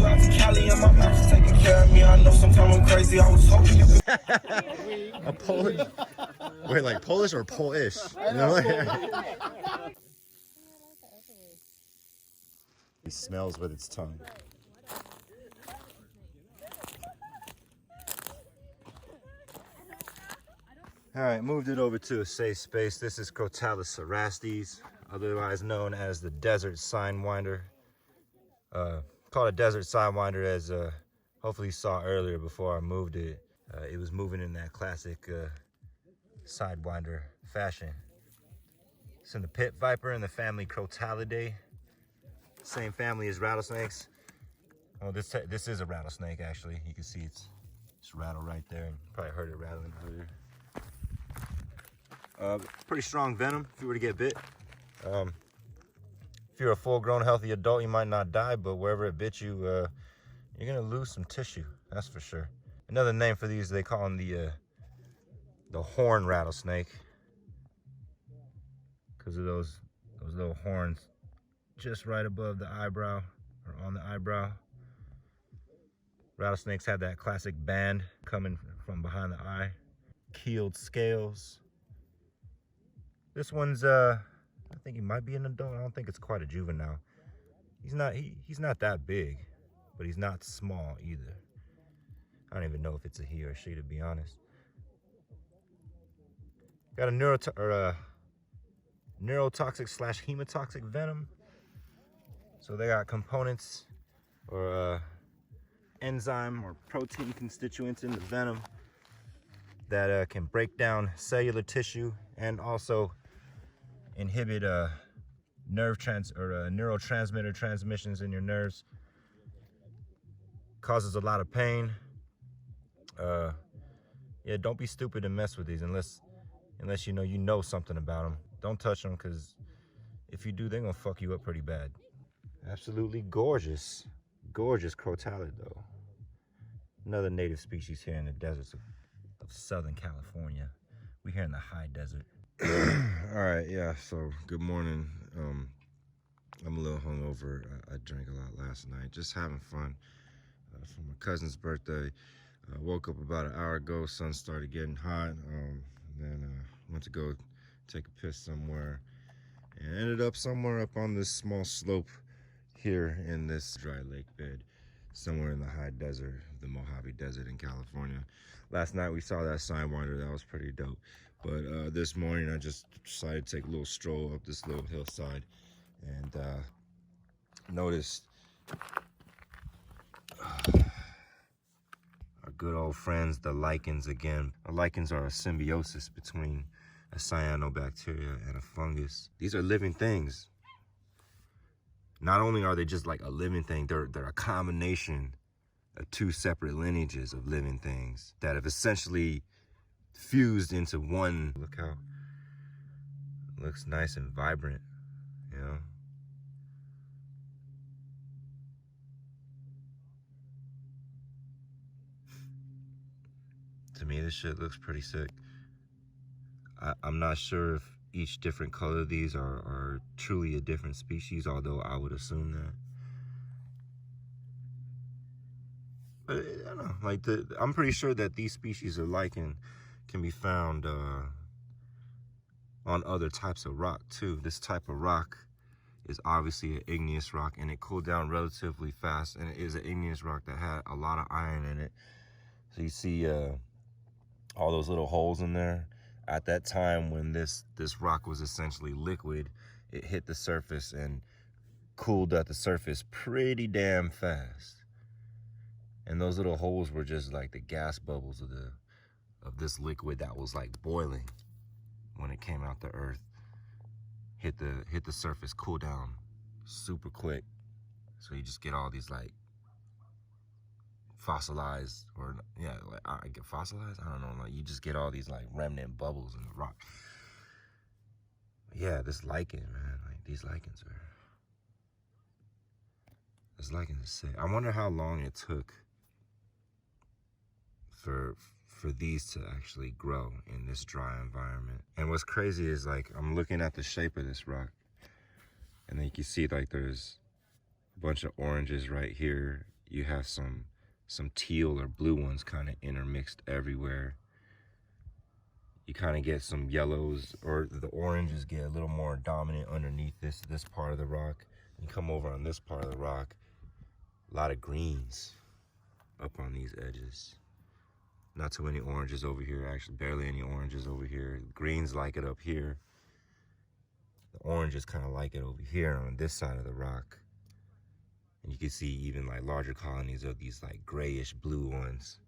out to Cali and my mom's taking care of me. I know sometimes I'm crazy. I was hoping you could. A Polish. Wait, like Polish or Polish? You know? He smells with its tongue. All right, moved it over to a safe space. This is Crotalus cerastes, otherwise known as the desert sidewinder. Called a desert sidewinder as hopefully you saw earlier before I moved it. It was moving in that classic sidewinder fashion. It's in the pit viper in the family Crotalidae. Same family as rattlesnakes. Oh, this is a rattlesnake actually. You can see it's rattled right there. You probably heard it rattling earlier. Pretty strong venom if you were to get bit. If you're a full-grown healthy adult, you might not die, but wherever it bit you, you're gonna lose some tissue. That's for sure. Another name for these, they call them the horn rattlesnake, because of those little horns just right above the eyebrow or on the eyebrow. Rattlesnakes have that classic band coming from behind the eye. Keeled scales. This one's I think he might be an adult. I don't think it's quite a juvenile. He's not that big, but he's not small either. I don't even know if it's a he or a she, to be honest. Got a neurotoxic / hematoxic venom. So they got components or enzyme or protein constituents in the venom that can break down cellular tissue and also inhibit neurotransmitter transmissions in your nerves. Causes a lot of pain. Yeah, don't be stupid and mess with these unless you know something about them. Don't touch them, because if you do, they're gonna fuck you up pretty bad. Absolutely gorgeous crotalid though. Another native species here in the deserts of Southern California. We're here in the high desert. All right, yeah, so good morning. I'm a little hungover. I drank a lot last night, just having fun for my cousin's birthday. I woke up about an hour ago, sun started getting hot, then went to go take a piss somewhere and ended up somewhere up on this small slope here in this dry lake bed, somewhere in the high desert, the Mojave Desert in California. Last night we saw that sidewinder. That was pretty dope. But this morning I just decided to take a little stroll up this little hillside and noticed our good old friends, the lichens again. The lichens are a symbiosis between a cyanobacteria and a fungus. These are living things. Not only are they just like a living thing, they're a combination of two separate lineages of living things that have essentially fused into one. Look how it looks nice and vibrant, you know? To me, this shit looks pretty sick. I'm not sure if each different color of these are truly a different species, although I would assume that. But I don't know, like I'm pretty sure that these species of lichen can be found on other types of rock too. This type of rock is obviously an igneous rock, and it cooled down relatively fast, and it is an igneous rock that had a lot of iron in it. So you see all those little holes in there. At that time when this rock was essentially liquid, it hit the surface and cooled at the surface pretty damn fast. And those little holes were just like the gas bubbles of this liquid that was like boiling when it came out the earth. Hit the surface, cool down super quick. So you just get all these like fossilized, or yeah, like I get fossilized. I don't know. Like you just get all these like remnant bubbles in the rock. But yeah, this lichen, man. Like these lichens are. This lichen is sick. I wonder how long it took for these to actually grow in this dry environment. And what's crazy is like I'm looking at the shape of this rock, and then you can see like there's a bunch of oranges right here. you have some teal or blue ones kind of intermixed everywhere. You kind of get some yellows, or the oranges get a little more dominant underneath this part of the rock. You come over on this part of the rock, a lot of greens up on these edges. Not too many oranges over here, actually barely any oranges over here. Greens like it up here. The oranges kind of like it over here on this side of the rock. And you can see even like larger colonies of these like grayish blue ones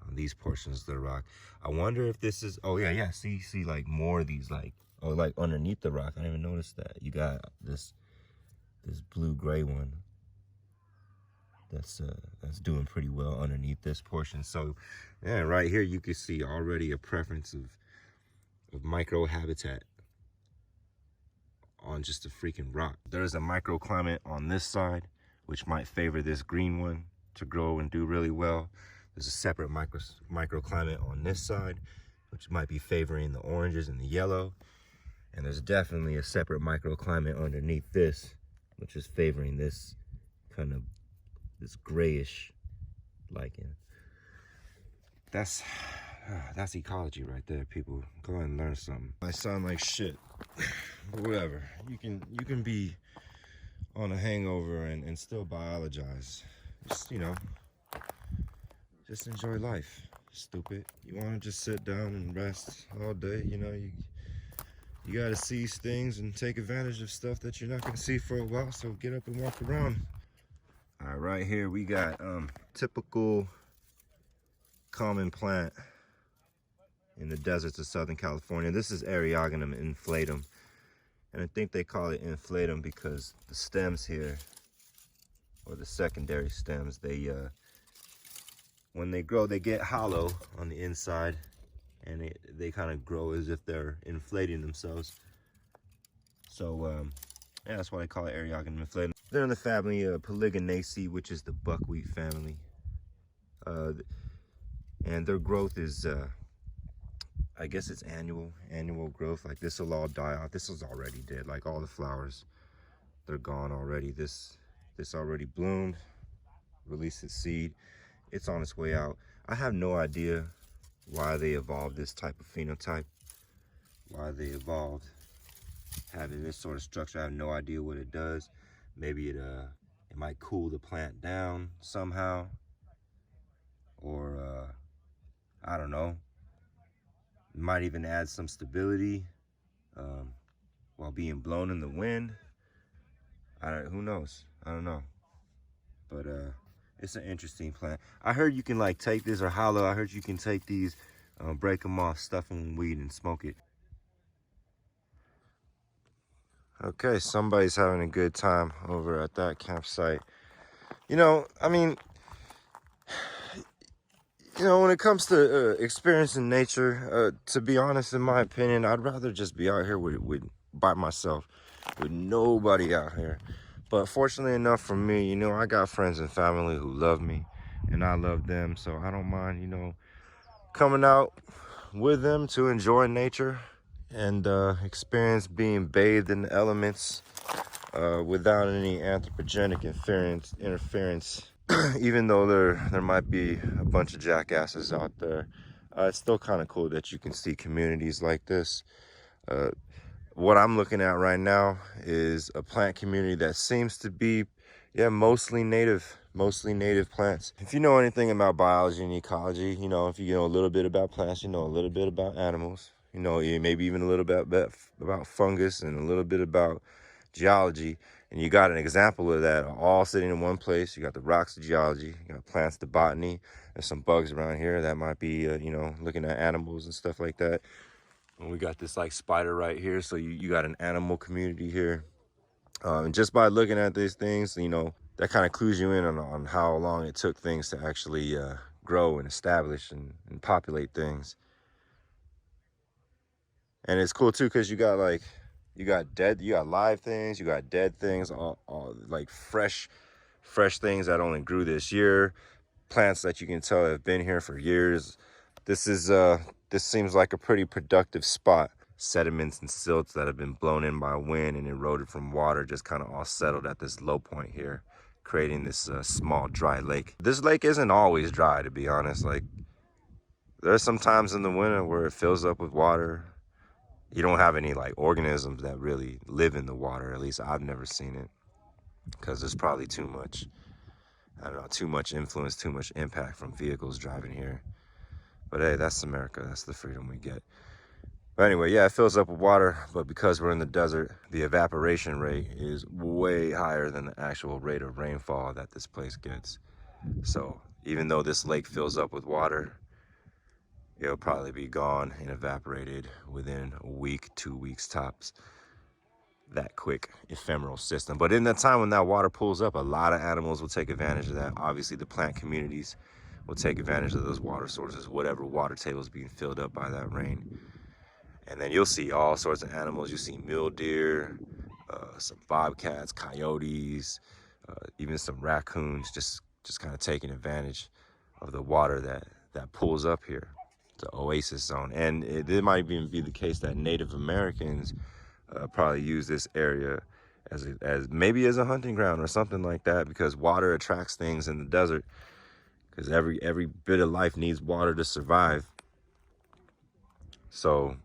on these portions of the rock. I wonder if this is, oh yeah, see like more of these like, oh, like underneath the rock. I didn't even notice that. You got this blue-gray one that's doing pretty well underneath this portion. So yeah, right here you can see already a preference of microhabitat on just a freaking rock. There's a microclimate on this side, which might favor this green one to grow and do really well. There's a separate microclimate on this side, which might be favoring the oranges and the yellow. And there's definitely a separate microclimate underneath this, which is favoring this kind of, this grayish lichen. That's ecology right there, people. Go ahead and learn something. I sound like shit, but whatever. You can be on a hangover and still biologize. Just, you know, just enjoy life, stupid. You want to just sit down and rest all day, you know, you got to seize things and take advantage of stuff that you're not going to see for a while, so get up and walk around. All right, right here we got typical common plant in the deserts of Southern California. This is Biologyzing Inflatum, and I think they call it Inflatum because the stems here, or the secondary stems, they when they grow, they get hollow on the inside, and they kind of grow as if they're inflating themselves. So yeah, that's why they call it Biologyzing Inflatum. They're in the family Polygonaceae, which is the buckwheat family, and their growth is I guess it's annual growth. Like this will all die off. This was already dead. Like all the flowers, they're gone already. This already bloomed, released its seed. It's on its way out. I have no idea why they evolved this type of phenotype, why they evolved having this sort of structure. I have no idea what it does. Maybe it might cool the plant down somehow, or I don't know. It might even add some stability while being blown in the wind. Who knows? I don't know. But it's an interesting plant. I heard you can like take this, or hollow. I heard you can take these, break them off, stuff them in weed, and smoke it. Okay, somebody's having a good time over at that campsite. You know, I mean, you know, when it comes to experiencing nature, to be honest, in my opinion, I'd rather just be out here by myself, with nobody out here. But fortunately enough for me, you know, I got friends and family who love me, and I love them, so I don't mind, you know, coming out with them to enjoy nature and experience being bathed in the elements without any anthropogenic interference. Even though there might be a bunch of jackasses out there, it's still kind of cool that you can see communities like this. What I'm looking at right now is a plant community that seems to be, yeah, mostly native plants. If you know anything about biology and ecology, you know, if you know a little bit about plants, you know a little bit about animals, you know, maybe even a little bit about fungus and a little bit about geology. And you got an example of that all sitting in one place. You got the rocks, the geology, you got plants, the botany. There's some bugs around here that might be, you know, looking at animals and stuff like that. And we got this like spider right here. So you got an animal community here. And just by looking at these things, you know, that kind of clues you in on how long it took things to actually grow and establish and populate things. And it's cool too, because you got like, you got live things, you got dead things, all like fresh things that only grew this year, plants that you can tell have been here for years. This seems like a pretty productive spot. Sediments and silts that have been blown in by wind and eroded from water just kind of all settled at this low point here. creating this small dry lake. This lake isn't always dry, to be honest. Like, there's some times in the winter where it fills up with water. You don't have any like organisms that really live in the water. At least I've never seen it, because there's probably too much, I don't know, too much influence, too much impact from vehicles driving here. But hey, that's America. That's the freedom we get. But anyway, yeah, it fills up with water, but because we're in the desert, the evaporation rate is way higher than the actual rate of rainfall that this place gets. So even though this lake fills up with water, it'll probably be gone and evaporated within a week, 2 weeks tops. That quick, ephemeral system. But in that time when that water pulls up, a lot of animals will take advantage of that. Obviously, the plant communities will take advantage of those water sources, whatever water table is being filled up by that rain. And then you'll see all sorts of animals. You'll see mule deer, some bobcats, coyotes, even some raccoons, just kind of taking advantage of the water that pulls up here, the oasis zone. And it might even be the case that Native Americans probably use this area as maybe as a hunting ground or something like that, because water attracts things in the desert, because every bit of life needs water to survive. So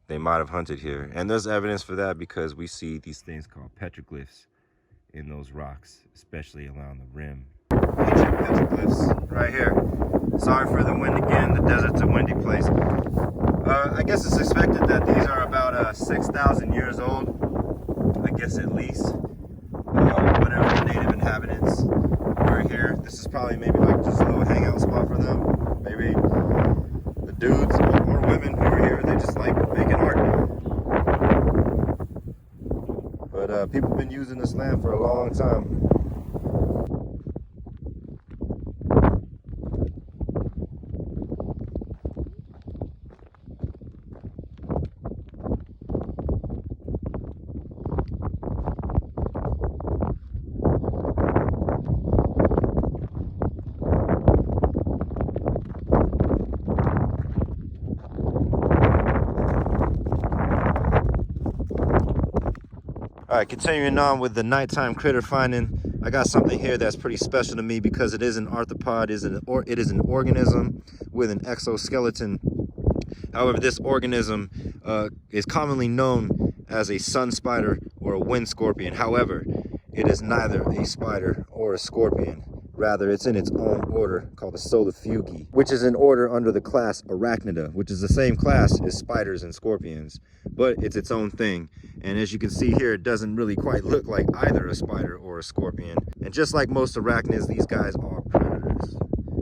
they might have hunted here, and there's evidence for that because we see these things called petroglyphs in those rocks, especially around the rim. Ancient petroglyphs right here. Sorry for the wind again. The desert's a windy place. I guess it's expected that these are about 6,000 years old. I guess at least. Whatever the native inhabitants were here. This is probably maybe like just a little hangout spot for them. Maybe the dudes or women who are here, they just like making art. But people have been using this land for a long time. All right, continuing on with the nighttime critter finding. I got something here that's pretty special to me because it is an arthropod, it is an organism with an exoskeleton. However, this organism is commonly known as a sun spider or a wind scorpion. However, it is neither a spider or a scorpion. Rather, it's in its own order called the solarfugi, which is an order under the class Arachnida, which is the same class as spiders and scorpions, but it's its own thing. And as you can see here, it doesn't really quite look like either a spider or a scorpion. And just like most arachnids, these guys are predators.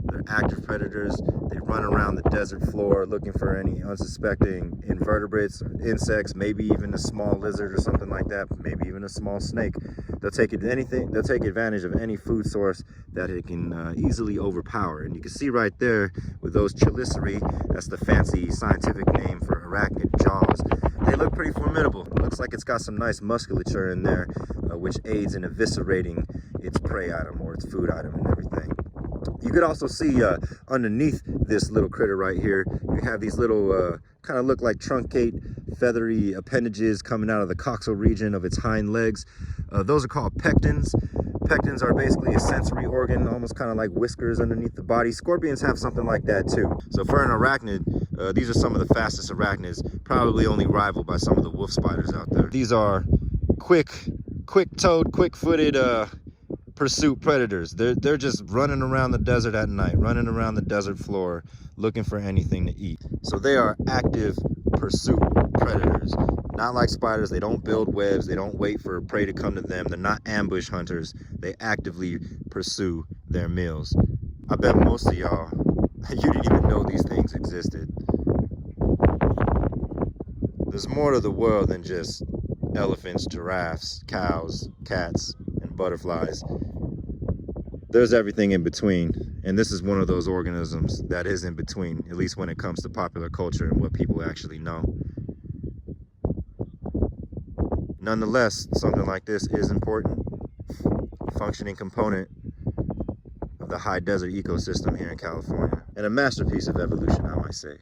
They're active predators. They run around the desert floor looking for any unsuspecting invertebrates, or insects, maybe even a small lizard or something like that, maybe even a small snake. They'll take advantage of any food source that it can easily overpower. And you can see right there with those chelicerae, that's the fancy scientific name for arachnid jaws. They look pretty formidable. Looks like it's got some nice musculature in there, which aids in eviscerating its prey item or its food item and everything. You could also see underneath this little critter right here, you have these little kind of look like truncate, feathery appendages coming out of the coxal region of its hind legs. Those are called pectins. Pectins are basically a sensory organ, almost kind of like whiskers underneath the body. Scorpions have something like that too. So for an arachnid, these are some of the fastest arachnids, probably only rivaled by some of the wolf spiders out there. These are quick-toed, quick-footed pursuit predators. They're just running around the desert at night, running around the desert floor, looking for anything to eat. So they are active pursuit predators. Not like spiders, they don't build webs, they don't wait for prey to come to them, they're not ambush hunters, they actively pursue their meals. I bet most of y'all, you didn't even know these things existed. There's more to the world than just elephants, giraffes, cows, cats, and butterflies. There's everything in between, and this is one of those organisms that is in between, at least when it comes to popular culture and what people actually know. Nonetheless, something like this is important, functioning component of the high desert ecosystem here in California, and a masterpiece of evolution, I might say.